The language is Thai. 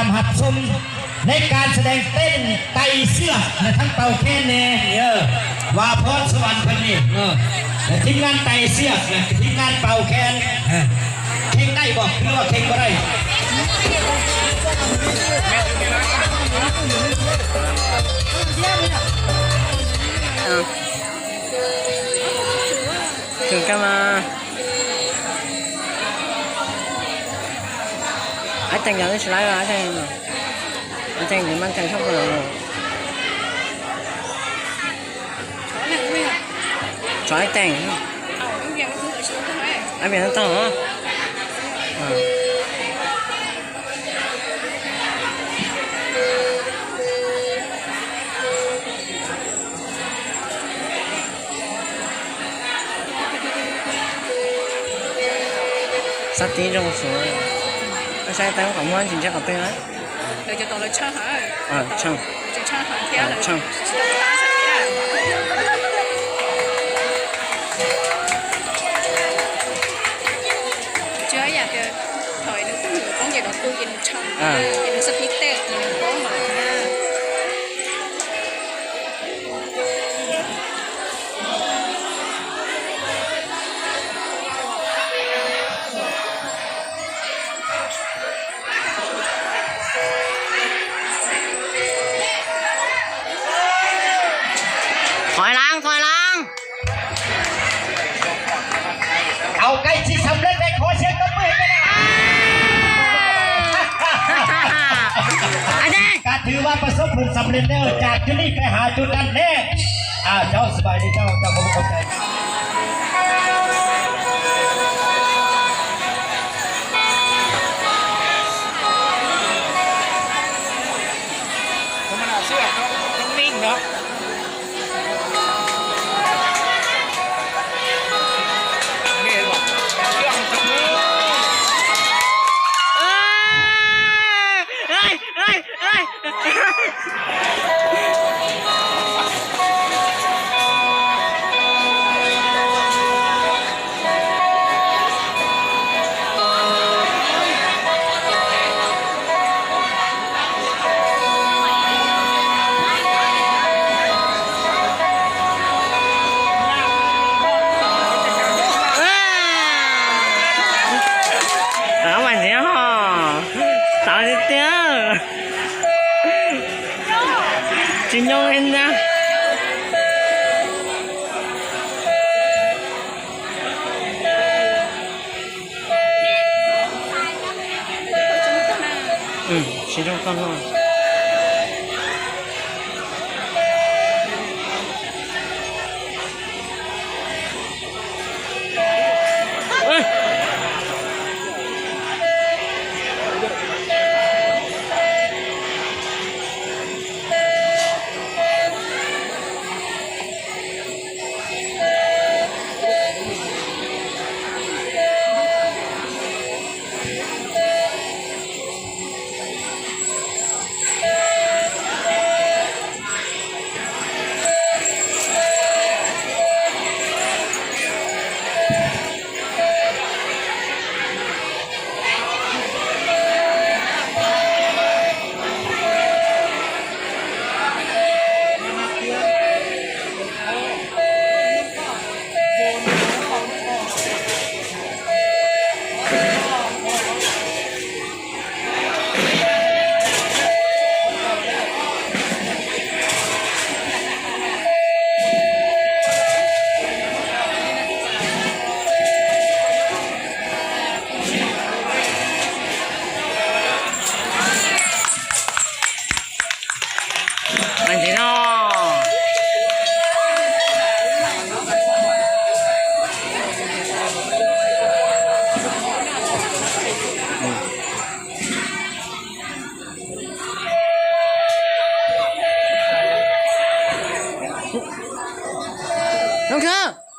ามหัดชมในการแสดงเต้นไตเสื้อทั้งเป่าแค่เน่ว่าพรสวรรค์คนนี้ทีมงานไตเสื้อทีมงานเป่าแคนเข่งได้บอกหรือว่าเข่งก็ได้ถึงกันมาanh chàng nhận cái lại là anh chàng thì mang chàng khóc rồi chó anh chàng anh bị nó to hả sắp tí trong số sai tay có muốn chính chắc có tên đấy. Rồi cho tôi là chơi hả? Chơi. Chơi hả? Theo là chơi. Chơi à cái thời nó cũng nhiều con gì đó tôi nhìn trong, nhìn nó sắp biết tết nhìn có mà ha. Thoại langเอาใกล้ที่สำเร็จได้ขอเสียงตบมือให้กันการถือว่าประสบผลสำเร็จแล้วจากจุดนี้ไปหาจุดนั้นแน่เจ้าสบายดีเจ้าผมเข้าใจผมมันเอาเสื้อต้องนิ่งเนาะ진정했나? 응, 진정 깜놀. Đúng chưa?